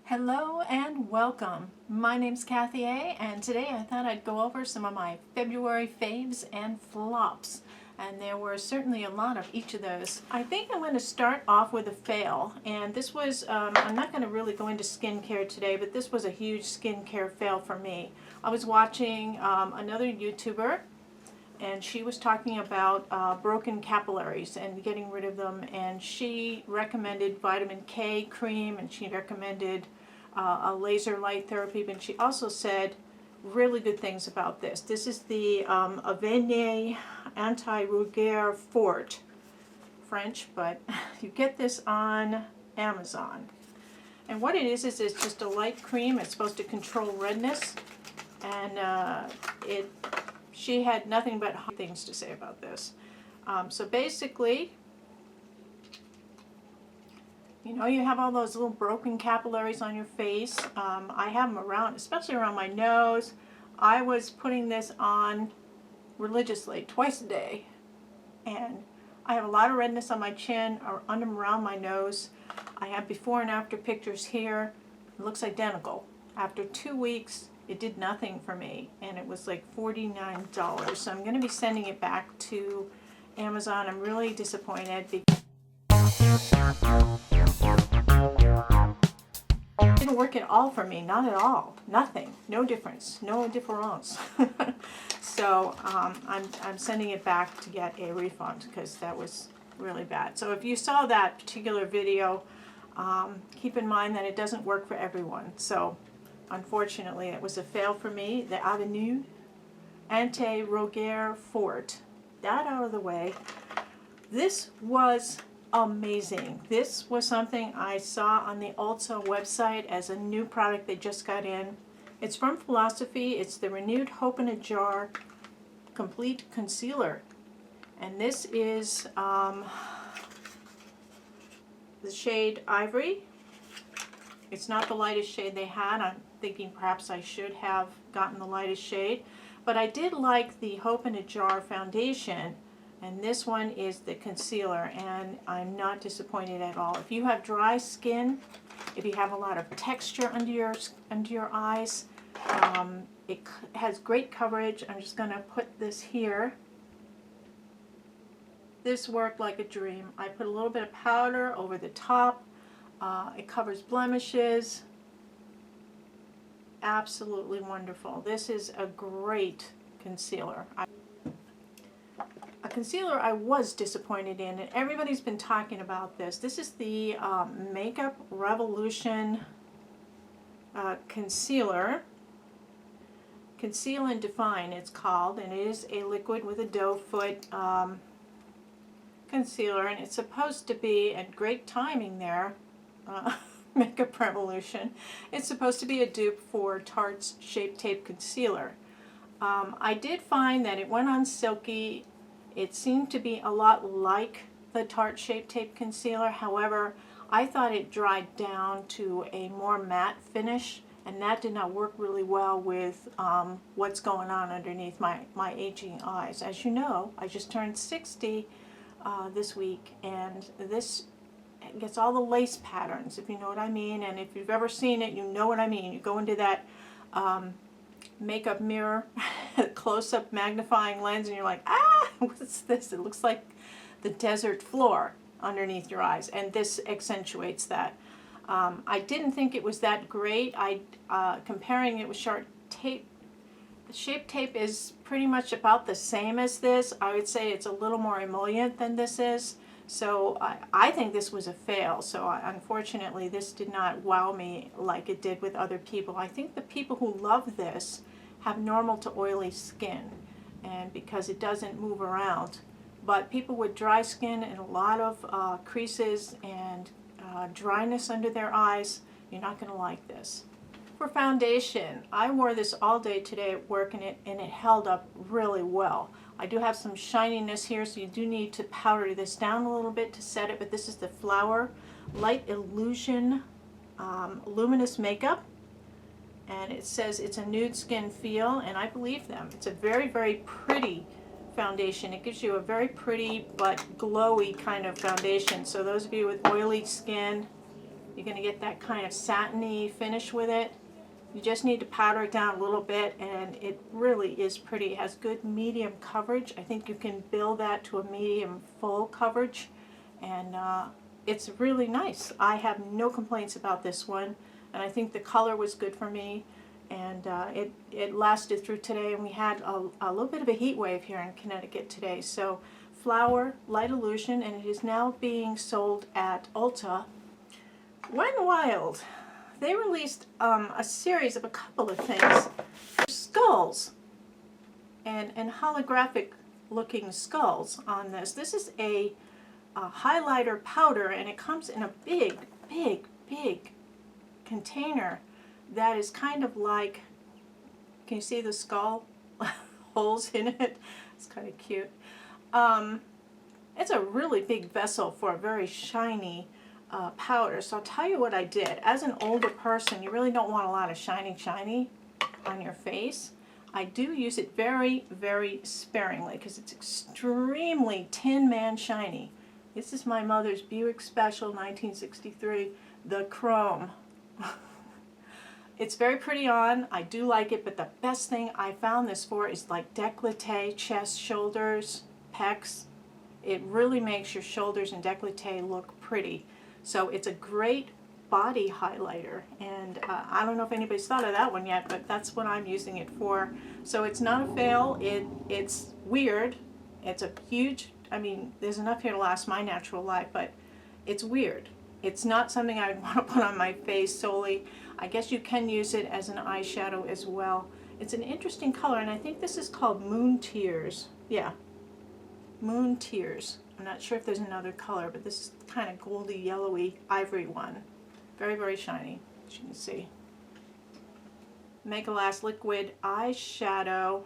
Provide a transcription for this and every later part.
Hello and welcome. My name's Kathy A, and today I thought I'd go over some of my February faves and flops. And there were certainly a lot of each of those. I think I'm going to start off with a fail. And this was, I'm not going to really go into skincare today, but this was a huge skincare fail for me. I was watching another YouTuber, and she was talking about broken capillaries and getting rid of them, and she recommended vitamin K cream, and she recommended a laser light therapy, but she also said really good things about this. This is the AVENE Antirougeurs Fort, French, but you get this on Amazon. And what it is it's just a light cream. It's supposed to control redness, and she had nothing but things to say about this. So basically, you know, you have all those little broken capillaries on your face. I have them around, especially around my nose. I was putting this on religiously, twice a day. And I have a lot of redness on my chin or around my nose. I have before and after pictures here. It looks identical. After 2 weeks, it did nothing for me, and it was like $49. So I'm going to be sending it back to Amazon. I'm really disappointed because it didn't work at all for me. Not at all. Nothing. No difference. No difference. So I'm sending it back to get a refund because that was really bad. So if you saw that particular video, keep in mind that it doesn't work for everyone. So unfortunately, it was a fail for me. The AVENE Antirougeurs Fort. That out of the way. This was amazing. This was something I saw on the Ulta website as a new product they just got in. It's from Philosophy. It's the Renewed Hope in a Jar Complete Concealer. And this is the shade Ivory. It's not the lightest shade they had. I'm thinking perhaps I should have gotten the lightest shade. But I did like the Hope in a Jar foundation, and this one is the concealer, and I'm not disappointed at all. If you have dry skin, if you have a lot of texture under your eyes, it has great coverage. I'm just going to put this here. This worked like a dream. I put a little bit of powder over the top. It covers blemishes. Absolutely wonderful. This is a great concealer. A concealer I was disappointed in, and everybody's been talking about this. This is the Makeup Revolution Concealer. Conceal and Define it's called, and it is a liquid with a doe foot concealer, and it's supposed to be, and great timing there, Makeup Revolution. It's supposed to be a dupe for Tarte's Shape Tape Concealer. I did find that it went on silky. It seemed to be a lot like the Tarte Shape Tape Concealer. However, I thought it dried down to a more matte finish, and that did not work really well with what's going on underneath my aging eyes. As you know, I just turned 60 this week, and this gets all the lace patterns, if you know what I mean. And if you've ever seen it, you know what I mean. You go into that makeup mirror, close-up magnifying lens, and you're like, ah, what's this? It looks like the desert floor underneath your eyes, and this accentuates that. I didn't think it was that great. Comparing it with Shape Tape, Shape Tape is pretty much about the same as this. I would say it's a little more emollient than this is. So I think this was a fail. So unfortunately, this did not wow me like it did with other people. I think the people who love this have normal to oily skin, and because it doesn't move around. But people with dry skin and a lot of creases and dryness under their eyes, you're not going to like this. For foundation, I wore this all day today at work, and it held up really well. I do have some shininess here, so you do need to powder this down a little bit to set it, but this is the Flower Light Illusion Luminous Makeup, and it says it's a nude skin feel, and I believe them. It's a very, very pretty foundation. It gives you a very pretty but glowy kind of foundation, so those of you with oily skin, You're going to get that kind of satiny finish with it. You just need to powder it down a little bit, and it really is pretty. It has good medium coverage. I think you can build that to a medium full coverage, and it's really nice. I have no complaints about this one, and I think the color was good for me, and it lasted through today, and we had a little bit of a heat wave here in Connecticut today. So Flower Light Illusion, and it is now being sold at Ulta. Wet n Wild, they released a series of a couple of things. Skulls and holographic looking skulls on this. This is a highlighter powder, and it comes in a big container that is kind of like, can you see the skull holes in it? It's kind of cute. It's a really big vessel for a very shiny powder. So I'll tell you what I did. As an older person, you really don't want a lot of shiny on your face. I do use it very sparingly because it's extremely Tin Man shiny. This is my mother's Buick Special 1963, the chrome. It's very pretty on. I do like it, but the best thing I found this for is like décolleté, chest, shoulders, pecs. It really makes your shoulders and décolleté look pretty. So it's a great body highlighter, and I don't know if anybody's thought of that one yet, but that's what I'm using it for. So it's not a fail. It's weird. It's a huge, I mean, there's enough here to last my natural life, but it's weird. It's not something I would want to put on my face solely. I guess you can use it as an eyeshadow as well. It's an interesting color, and I think this is called Moon Tears. Yeah, Moon Tears. I'm not sure if there's another color, but this is kind of goldy, yellowy, ivory one. Very shiny, as you can see. Make a Last Liquid Eyeshadow.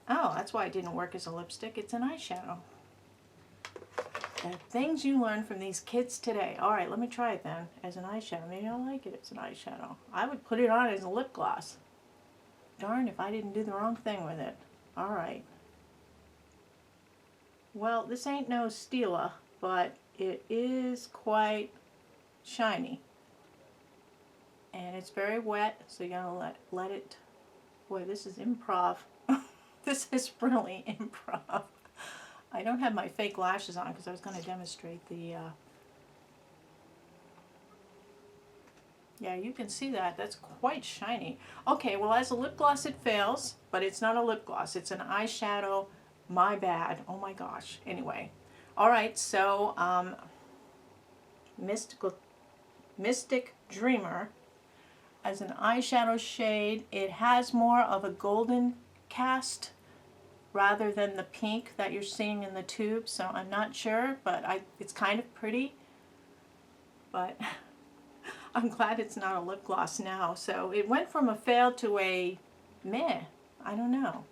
Oh, that's why it didn't work as a lipstick. It's an eyeshadow. The things you learn from these kids today. All right, let me try it then as an eyeshadow. Maybe I'll like it as an eyeshadow. I would put it on as a lip gloss. Darn if I didn't do the wrong thing with it. All right. Well, this ain't no Stila, but it is quite shiny. And it's very wet, so you're gonna let it, boy, this is improv. This is really improv. I don't have my fake lashes on because I was going to demonstrate the, yeah, you can see that. That's quite shiny. Okay, well, as a lip gloss it fails, but it's not a lip gloss. It's an eyeshadow. My bad. Oh my gosh. Anyway. All right, so Mystic Dreamer as an eyeshadow shade. It has more of a golden cast rather than the pink that you're seeing in the tube, so I'm not sure, but it's kind of pretty. But I'm glad it's not a lip gloss now. So it went from a fail to a meh. I don't know.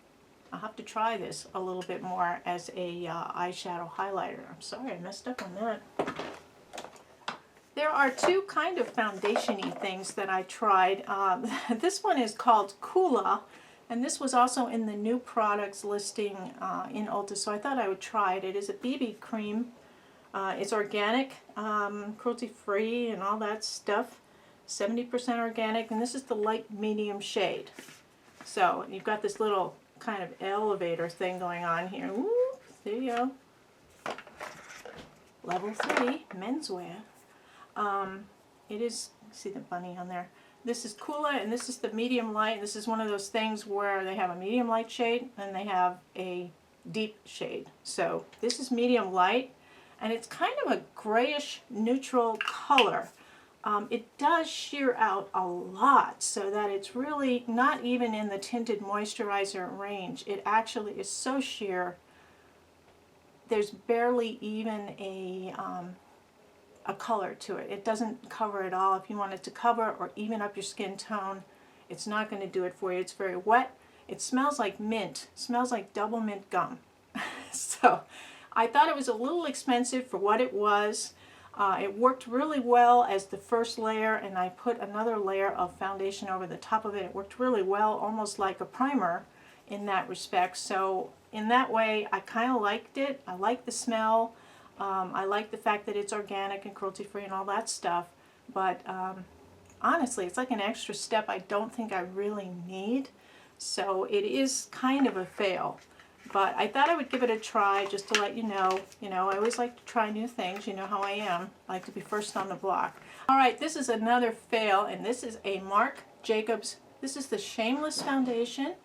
I'll have to try this a little bit more as a eyeshadow highlighter. I'm sorry, I messed up on that. There are two kind of foundation-y things that I tried. This one is called Kula, and this was also in the new products listing in Ulta, so I thought I would try it. It is a BB cream. It's organic, cruelty-free, and all that stuff. 70% organic, and this is the light medium shade. So you've got this little kind of elevator thing going on here. Whoop, there you go. Level 3, menswear. It is, see the bunny on there. This is Kula, and this is the medium light. This is one of those things where they have a medium light shade and they have a deep shade. So this is medium light, and it's kind of a grayish neutral color. It does sheer out a lot, so that it's really not even in the tinted moisturizer range. It actually is so sheer, there's barely even a color to it. It doesn't cover at all. If you want it to cover or even up your skin tone, it's not going to do it for you. It's very wet. It smells like mint. It smells like double mint gum. So I thought it was a little expensive for what it was. It worked really well as the first layer, and I put another layer of foundation over the top of it. It worked really well, almost like a primer in that respect. So in that way, I kind of liked it. I like the smell. I like the fact that it's organic and cruelty-free and all that stuff, but honestly, it's like an extra step I don't think I really need. So it is kind of a fail. But I thought I would give it a try just to let you know. You know, I always like to try new things. You know how I am. I like to be first on the block. All right, this is another fail, and this is a Marc Jacobs. This is the Shameless Foundation.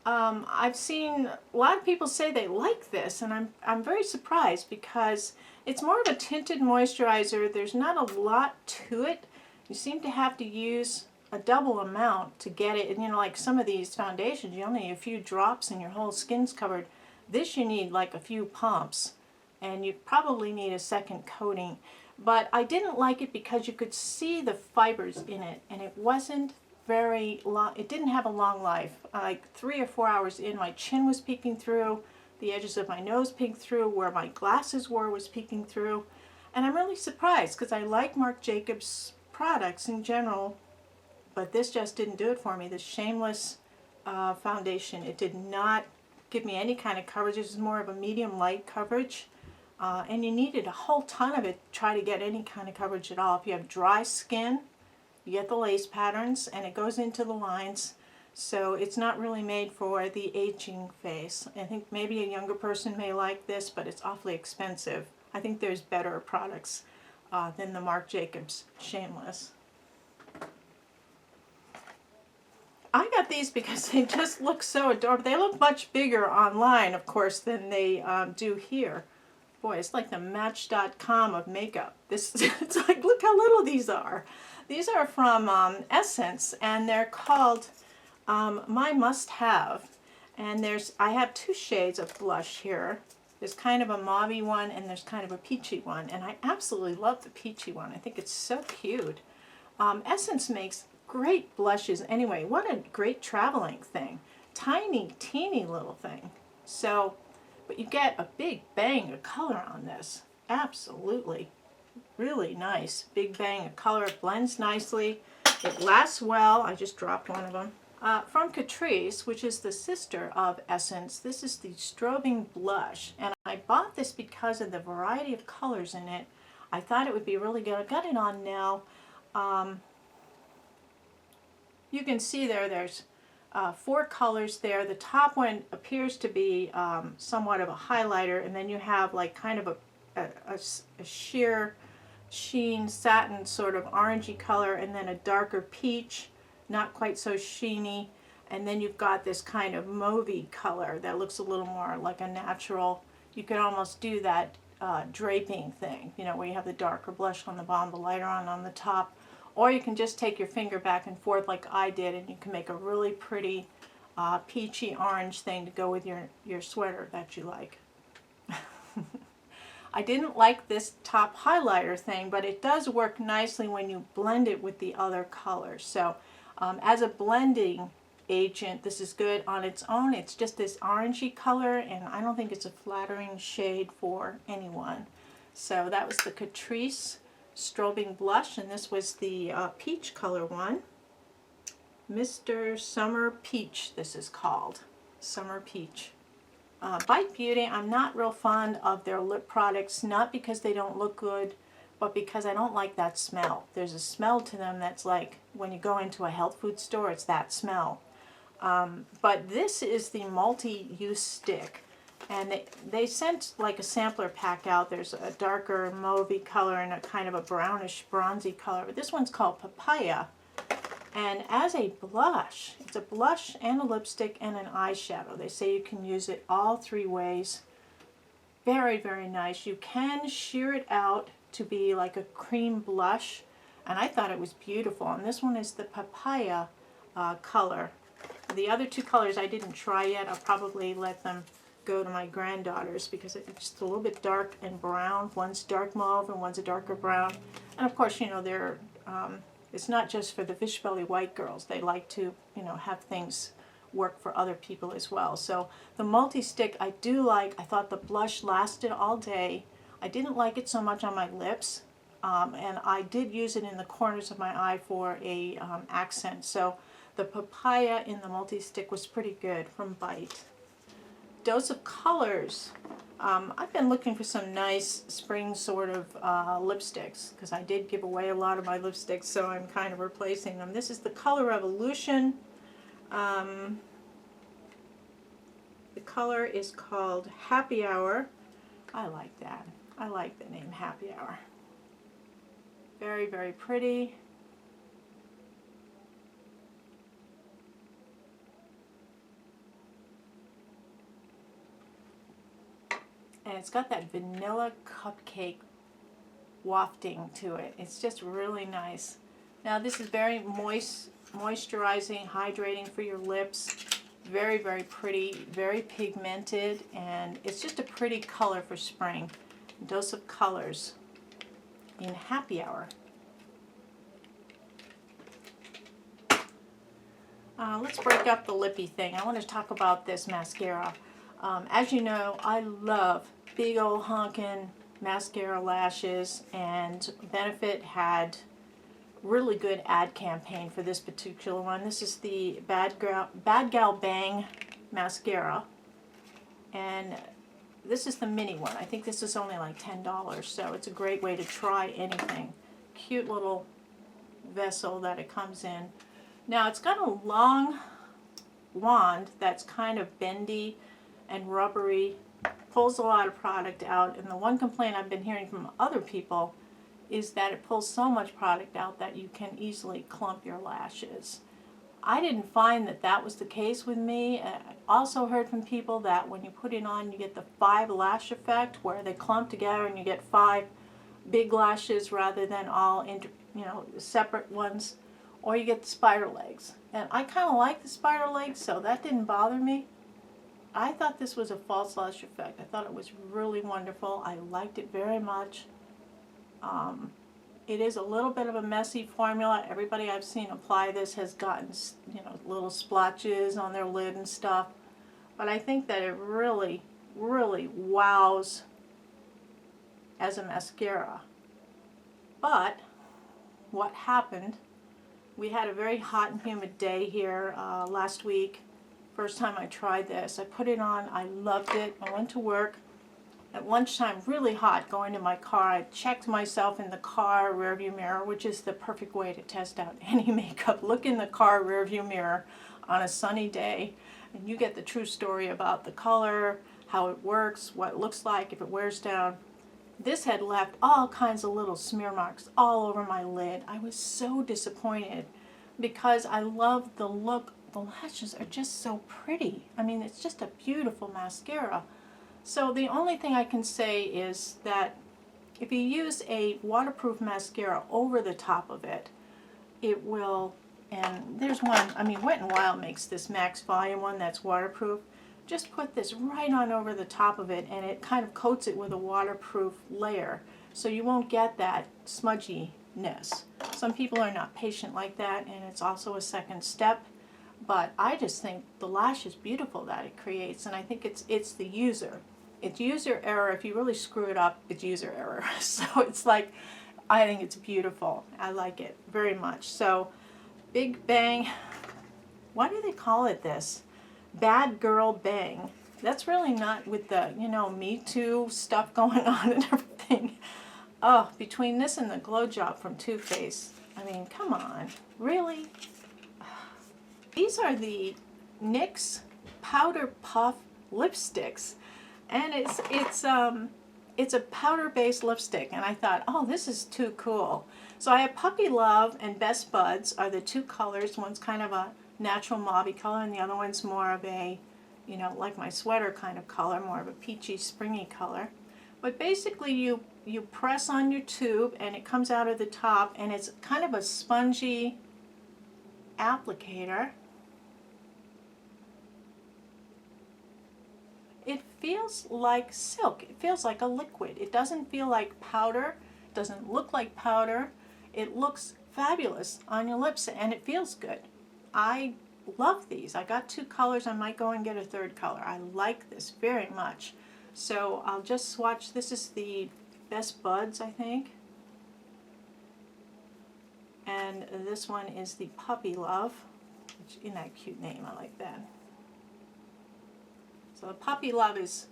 I've seen a lot of people say they like this, and I'm very surprised because it's more of a tinted moisturizer. There's not a lot to it. You seem to have to use a double amount to get it. And you know, like some of these foundations, you only need a few drops and your whole skin's covered. This you need like a few pumps, and you probably need a second coating. But I didn't like it because you could see the fibers in it, and it wasn't very long. It didn't have a long life. Like 3 or 4 hours in, my chin was peeking through, the edges of my nose peeked through, where my glasses were was peeking through. And I'm really surprised because I like Marc Jacobs products in general, but this just didn't do it for me. The Shameless foundation, it did not give me any kind of coverage. This is more of a medium light coverage, and you needed a whole ton of it to try to get any kind of coverage at all. If you have dry skin, you get the lace patterns, and it goes into the lines, so it's not really made for the aging face. I think maybe a younger person may like this, but it's awfully expensive. I think there's better products than the Marc Jacobs Shameless. I got these because they just look so adorable. They look much bigger online, of course, than they do here. Boy, it's like the Match.com of makeup. It's like, look how little these are. These are from Essence, and they're called My Must Have. And I have 2 shades of blush here. There's kind of a mauve-y one, and there's kind of a peachy one. And I absolutely love the peachy one. I think it's so cute. Essence makes great blushes anyway. What a great traveling thing. Tiny, teeny little thing. So, but you get a big bang of color on this. Absolutely. Really nice. Big bang of color. It blends nicely. It lasts well. I just dropped one of them. From Catrice, which is the sister of Essence, this is the Strobing Blush. And I bought this because of the variety of colors in it. I thought it would be really good. I've got it on now. You can see there's 4 colors there. The top one appears to be somewhat of a highlighter, and then you have like kind of a sheer sheen satin sort of orangey color, and then a darker peach, not quite so sheeny, and then you've got this kind of mauvey color that looks a little more like a natural. You could almost do that draping thing, you know, where you have the darker blush on the bottom, the lighter on the top. Or you can just take your finger back and forth like I did, and you can make a really pretty peachy orange thing to go with your sweater that you like. I didn't like this top highlighter thing, but it does work nicely when you blend it with the other colors. So as a blending agent, this is good on its own. It's just this orangey color, and I don't think it's a flattering shade for anyone. So that was the Catrice Strobing Blush, and this was the peach color one. Mr. Summer Peach, this is called. Summer Peach. Bite Beauty, I'm not real fond of their lip products, not because they don't look good, but because I don't like that smell. There's a smell to them that's like when you go into a health food store, it's that smell. But this is the multi-use stick. And they sent like a sampler pack out. There's a darker mauvey color and a kind of a brownish bronzy color. But this one's called Papaya. And as a blush, it's a blush and a lipstick and an eyeshadow. They say you can use it all 3 ways. Very, very nice. You can sheer it out to be like a cream blush. And I thought it was beautiful. And this one is the Papaya color. The other 2 colors I didn't try yet. I'll probably let them go to my granddaughters because it's just a little bit dark and brown. One's dark mauve and one's a darker brown. And of course, you know, they're it's not just for the fish belly white girls. They like to, you know, have things work for other people as well. So the multi-stick I do like. I thought the blush lasted all day. I didn't like it so much on my lips, and I did use it in the corners of my eye for a accent. So the Papaya in the multi-stick was pretty good from Bite. Dose of Colors. I've been looking for some nice spring sort of lipsticks because I did give away a lot of my lipsticks, so I'm kind of replacing them. This is the Color Revolution. The color is called Happy Hour. I like that. I like the name Happy Hour. Very, very pretty. And it's got that vanilla cupcake wafting to it. It's just really nice. Now this is very moisturizing, hydrating for your lips. Very, very pretty, very pigmented, and it's just a pretty color for spring. Dose of Colors in Happy Hour. Let's break up the lippy thing. I want to talk about this mascara. As you know, I love big old honkin' mascara lashes, and Benefit had really good ad campaign for this particular one. This is the Bad Gal Bang mascara, and this is the mini one. I think this is only like $10, so it's a great way to try anything. Cute little vessel that it comes in. Now it's got a long wand that's kind of bendy and rubbery, pulls a lot of product out, and the one complaint I've been hearing from other people is that it pulls so much product out that you can easily clump your lashes. I didn't find that that was the case with me. I also heard from people that when you put it on, you get the 5 lash effect, where they clump together and you get 5 big lashes rather than all separate ones, or you get the spider legs. And I kind of like the spider legs, so that didn't bother me. I thought this was a false lash effect. I thought it was really wonderful. I liked it very much. It is a little bit of a messy formula. Everybody I've seen apply this has gotten, little splotches on their lid and stuff. But I think that it really, really wows as a mascara. But what happened, we had a very hot and humid day here last week. First time I tried this. I put it on, I loved it. I went to work at lunchtime, really hot, going to my car. I checked myself in the car rearview mirror, which is the perfect way to test out any makeup. Look in the car rearview mirror on a sunny day, and you get the true story about the color, how it works, what it looks like, if it wears down. This had left all kinds of little smear marks all over my lid. I was so disappointed because I love the look. The lashes are just so pretty. I mean, it's just a beautiful mascara. So the only thing I can say is that if you use a waterproof mascara over the top of it, it will, and there's one, Wet n Wild makes this Max Volume one that's waterproof. Just put this right on over the top of it, and it kind of coats it with a waterproof layer, so you won't get that smudginess. Some people are not patient like that, and it's also a second step. But I just think the lash is beautiful that it creates, and I think it's the user. It's user error. If you really screw it up, it's user error. So it's like, I think it's beautiful. I like it very much. So, Big Bang, why do they call it this? Bad Girl Bang. That's really not with the, Me Too stuff going on and everything. Oh, between this and the Glow Job from Too Faced, come on, really? These are the NYX Powder Puff lipsticks, and it's a powder-based lipstick, and I thought, oh, this is too cool. So I have Puppy Love and Best Buds are the two colors. One's kind of a natural mauvey color, and the other one's more of a, like my sweater kind of color, more of a peachy, springy color. But basically, you press on your tube, and it comes out of the top, and it's kind of a spongy applicator. It feels like silk. It feels like a liquid. It doesn't feel like powder. It doesn't look like powder. It looks fabulous on your lips, and it feels good. I love these. I got 2 colors. I might go and get a 3rd color. I like this very much. So I'll just swatch. This is the Best Buds, I think. And this one is the Puppy Love, which in that cute name, I like that. So the Puppy Love is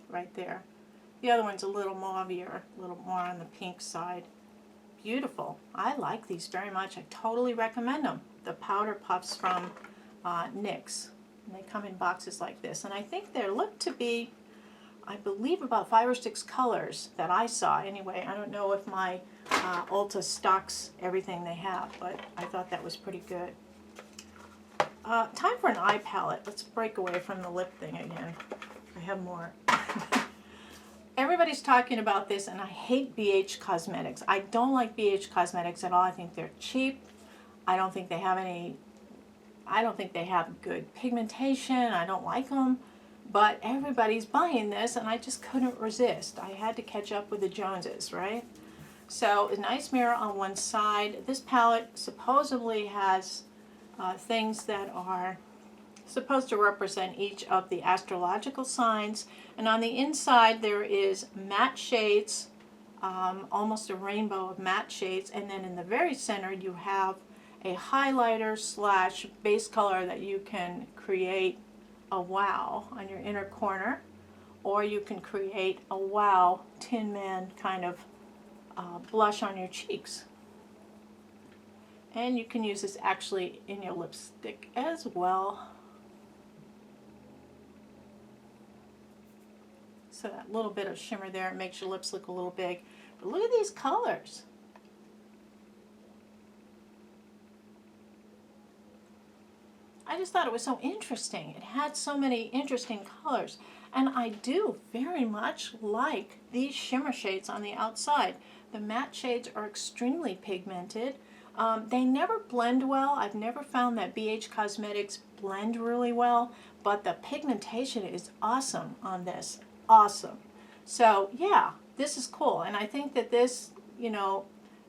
right there. The other one's a little mauvier, a little more on the pink side. Beautiful. I like these very much. I totally recommend them. The Powder Puffs from NYX. And they come in boxes like this. And I think there look to be, I believe, about 5 or 6 colors that I saw anyway. I don't know if my Ulta stocks everything they have, but I thought that was pretty good. Time for an eye palette. Let's break away from the lip thing again. I have more. Everybody's talking about this, and I hate BH Cosmetics. I don't like BH Cosmetics at all. I think they're cheap. I don't think they have good pigmentation. I don't like them. But everybody's buying this, and I just couldn't resist. I had to catch up with the Joneses, right? So, a nice mirror on one side. This palette supposedly has things that are supposed to represent each of the astrological signs. And on the inside, there is matte shades, almost a rainbow of matte shades. And then in the very center, you have a highlighter slash base color that you can create a wow on your inner corner, or you can create a wow Tin Man kind of blush on your cheeks. And you can use this actually in your lipstick as well. So that little bit of shimmer there makes your lips look a little big. But look at these colors. I just thought it was so interesting. It had so many interesting colors. And I do very much like these shimmer shades on the outside. The matte shades are extremely pigmented. They never blend well. I've never found that BH Cosmetics blend really well, but the pigmentation is awesome on this. Awesome. So yeah, this is cool. And I think that this, you know,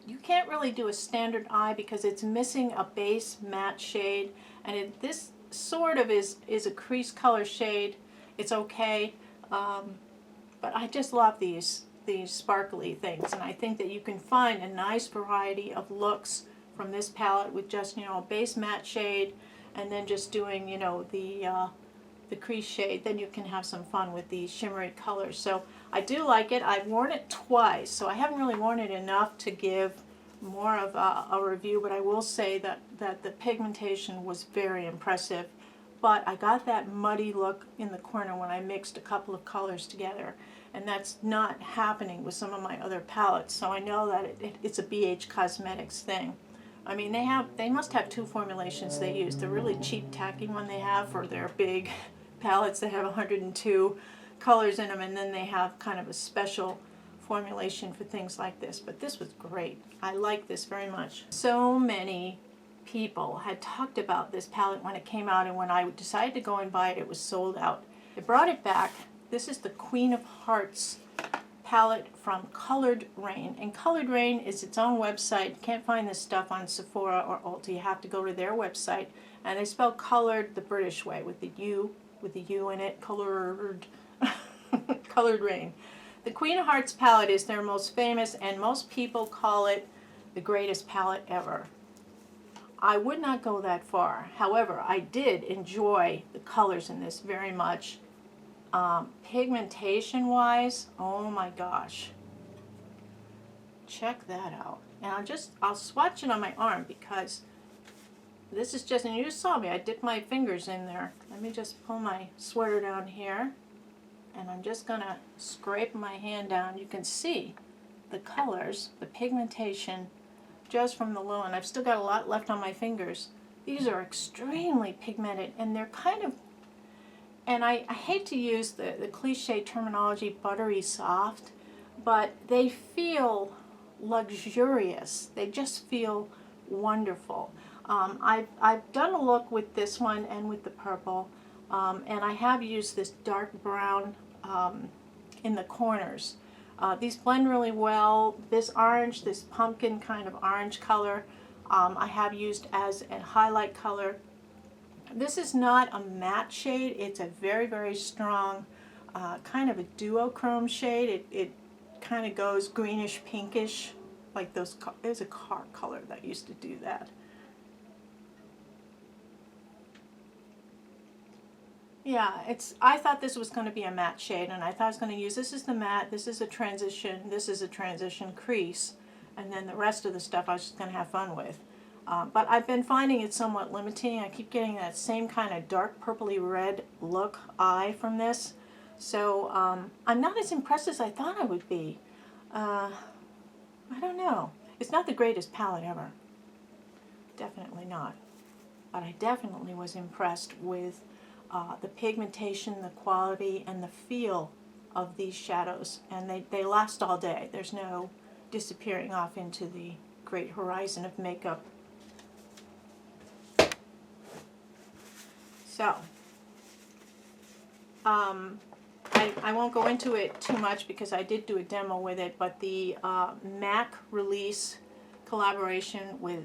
you can't really do a standard eye because it's missing a base matte shade. And this sort of is a crease color shade. It's okay, but I just love these sparkly things, and I think that you can find a nice variety of looks from this palette with just, you know, a base matte shade, and then just doing, you know, the crease shade. Then you can have some fun with these shimmery colors. So I do like it. I've worn it twice, so I haven't really worn it enough to give more of a review, but I will say that the pigmentation was very impressive. But I got that muddy look in the corner when I mixed a couple of colors together, and that's not happening with some of my other palettes. So I know that it's a BH Cosmetics thing. I mean, they must have 2 formulations they use. The really cheap tacky one they have for their big palettes that have 102 colors in them, and then they have kind of a special formulation for things like this. But this was great. I like this very much. So many people had talked about this palette when it came out, and when I decided to go and buy it, it was sold out. They brought it back. This is the Queen of Hearts palette from Colored Rain, and Colored Rain is its own website. You can't find this stuff on Sephora or Ulta. You have to go to their website, and they spell colored the British way with the U in it. Colored Colored Rain. The Queen of Hearts palette is their most famous, and most people call it the greatest palette ever. I would not go that far. However, I did enjoy the colors in this very much. Pigmentation wise, oh my gosh. Check that out. And I'll swatch it on my arm because this is just, and you just saw me, I dipped my fingers in there. Let me just pull my sweater down here, and I'm just gonna scrape my hand down. You can see the colors, the pigmentation, just from the low, and I've still got a lot left on my fingers. These are extremely pigmented, and they're kind of, and I hate to use the cliche terminology, buttery soft, but they feel luxurious. They just feel wonderful. I've done a look with this one and with the purple, and I have used this dark brown in the corners. These blend really well. This orange, this pumpkin kind of orange color, I have used as a highlight color. This is not a matte shade. It's a very, very strong kind of a duochrome shade. It kind of goes greenish pinkish, like those. There's a car color that used to do that. Yeah, I thought this was going to be a matte shade, and I thought I was going to use, this is the matte, this is a transition, this is a transition crease, and then the rest of the stuff I was just going to have fun with. But I've been finding it somewhat limiting. I keep getting that same kind of dark purpley red look eye from this. So I'm not as impressed as I thought I would be. I don't know. It's not the greatest palette ever. Definitely not. But I definitely was impressed with the pigmentation, the quality, and the feel of these shadows. And they last all day. There's no disappearing off into the great horizon of makeup. So, I won't go into it too much because I did do a demo with it, but the MAC release collaboration with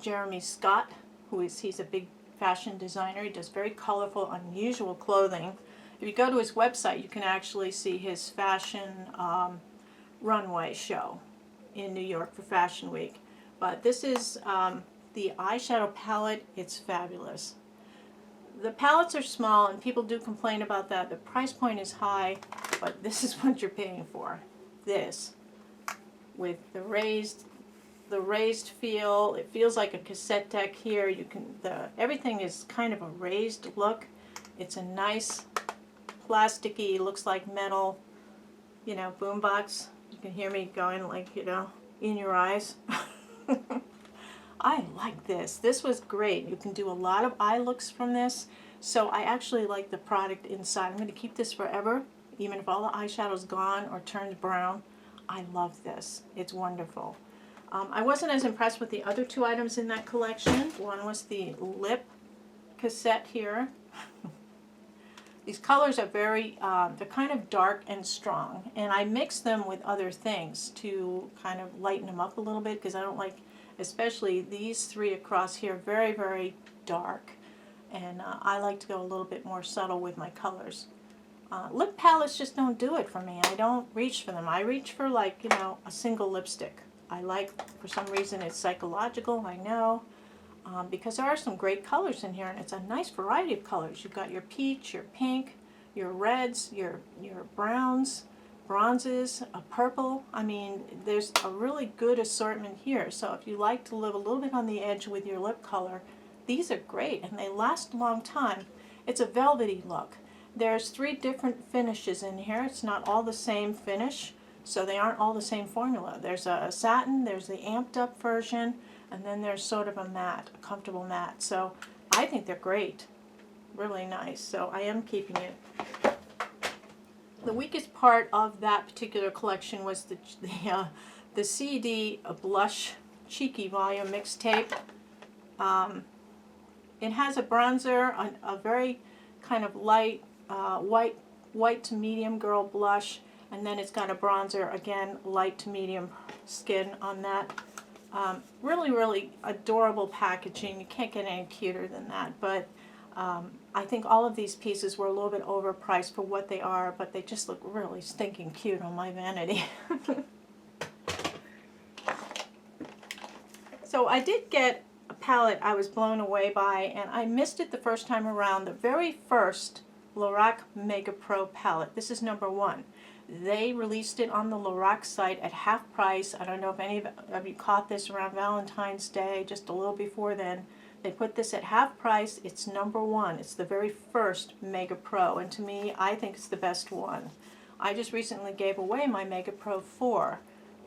Jeremy Scott, he's a big fashion designer. He does very colorful, unusual clothing. If you go to his website, you can actually see his fashion runway show in New York for Fashion Week. But this is the eyeshadow palette. It's fabulous. The palettes are small, and people do complain about that. The price point is high, but this is what you're paying for. This, with the raised feel. It feels like a cassette deck here. You can everything is kind of a raised look. It's a nice plasticky, looks like metal, you know, boombox. You can hear me going like, you know, in your eyes. I like this. This was great. You can do a lot of eye looks from this. So I actually like the product inside. I'm going to keep this forever, even if all the eyeshadow's gone or turned brown. I love this. It's wonderful. I wasn't as impressed with the other two items in that collection. One was the lip cassette here. These colors are very, they're kind of dark and strong. And I mix them with other things to kind of lighten them up a little bit, because I don't like, especially these three across here, very, very dark. And I like to go a little bit more subtle with my colors. Lip palettes just don't do it for me. I don't reach for them. I reach for, like, you know, a single lipstick. I like, for some reason, it's psychological, I know, because there are some great colors in here, and it's a nice variety of colors. You've got your peach, your pink, your reds, your browns, bronzes, a purple. I mean, there's a really good assortment here. So if you like to live a little bit on the edge with your lip color, these are great, and they last a long time. It's a velvety look. There's 3 different finishes in here. It's not all the same finish, so they aren't all the same formula. There's a satin, there's the amped up version, and then there's sort of a matte, a comfortable matte. So I think they're great. Really nice. So I am keeping it. The weakest part of that particular collection was the CD Blush Cheeky Volume Mixtape. It has a bronzer, a very kind of light white to medium girl blush, and then it's got a bronzer, again, light to medium skin on that. Really, really adorable packaging. You can't get any cuter than that, but I think all of these pieces were a little bit overpriced for what they are, but they just look really stinking cute on my vanity. So I did get a palette I was blown away by, and I missed it the first time around. The very first Lorac Mega Pro palette. This is number 1. They released it on the Lorac site at half price. I don't know if any of you caught this around Valentine's Day, just a little before then. They put this at half price. It's number 1. It's the very first Mega Pro, and to me, I think it's the best one. I just recently gave away my Mega Pro 4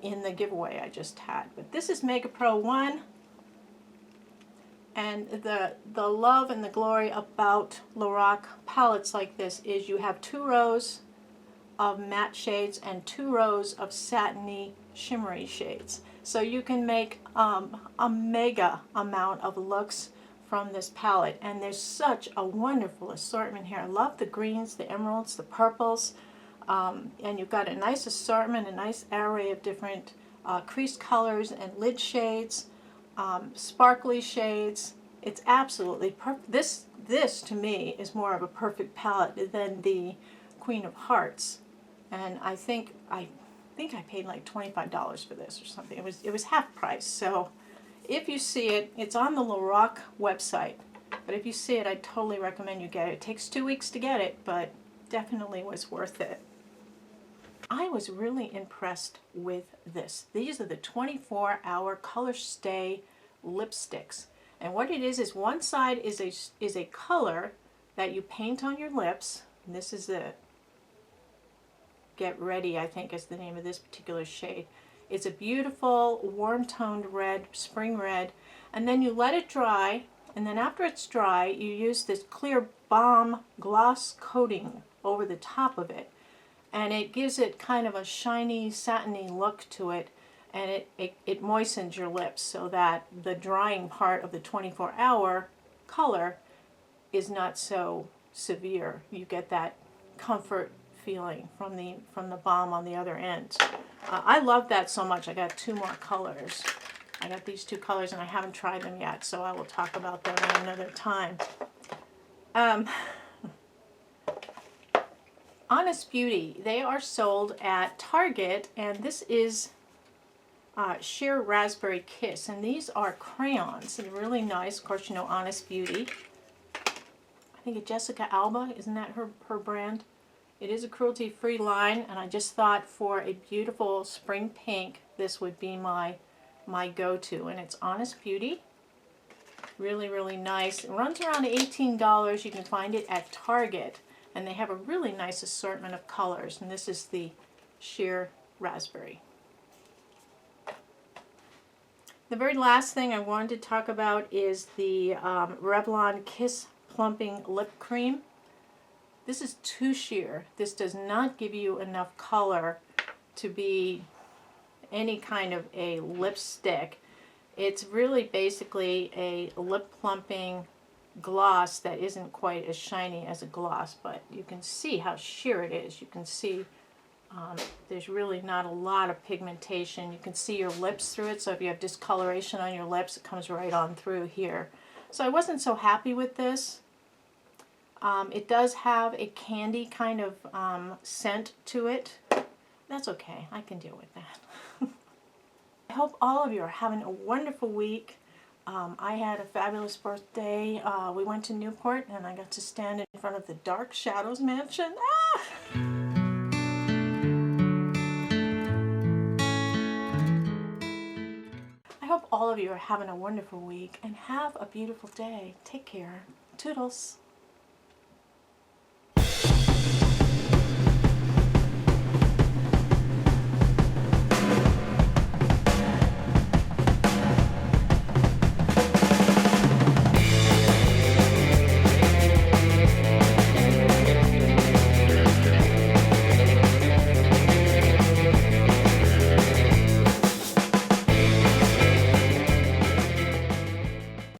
in the giveaway I just had. But this is Mega Pro 1. And the love and the glory about Lorac palettes like this is you have 2 rows of matte shades and 2 rows of satiny shimmery shades. So you can make a mega amount of looks from this palette, and there's such a wonderful assortment here. I love the greens, the emeralds, the purples, and you've got a nice assortment, a nice array of different crease colors and lid shades. Sparkly shades. It's absolutely perfect. This to me is more of a perfect palette than the Queen of Hearts, and I think I paid like $25 for this or something. It was half price. So if you see it, it's on the Lorac website. But if you see it, I totally recommend you get it. It takes 2 weeks to get it, but definitely was worth it. I was really impressed with this. These are the 24-hour Color Stay lipsticks. And what it is one side is a color that you paint on your lips. And this is it. Get Ready, I think, is the name of this particular shade. It's a beautiful warm toned red, spring red, and then you let it dry, and then after it's dry you use this clear balm gloss coating over the top of it, and it gives it kind of a shiny, satiny look to it, and it moistens your lips so that the drying part of the 24-hour color is not so severe. You get that comfort feeling from the balm on the other end. I love that so much. I got 2 more colors. I got these 2 colors and I haven't tried them yet, so I will talk about them at another time. Honest Beauty, they are sold at Target, and this is Sheer Raspberry Kiss, and these are crayons. They're really nice. Of course, you know Honest Beauty. I think it's Jessica Alba, isn't that her brand? It is a cruelty-free line, and I just thought for a beautiful spring pink, this would be my go-to. And it's Honest Beauty. Really, really nice. It runs around $18. You can find it at Target, and they have a really nice assortment of colors. And this is the Sheer Raspberry. The very last thing I wanted to talk about is the Revlon Kiss Plumping Lip Cream. This is too sheer. This does not give you enough color to be any kind of a lipstick. It's really basically a lip plumping gloss that isn't quite as shiny as a gloss, but you can see how sheer it is. You can see there's really not a lot of pigmentation. You can see your lips through it, so if you have discoloration on your lips, it comes right on through here. So I wasn't so happy with this. It does have a candy kind of scent to it. That's okay. I can deal with that. I hope all of you are having a wonderful week. I had a fabulous birthday. We went to Newport and I got to stand in front of the Dark Shadows mansion. Ah! I hope all of you are having a wonderful week and have a beautiful day. Take care. Toodles.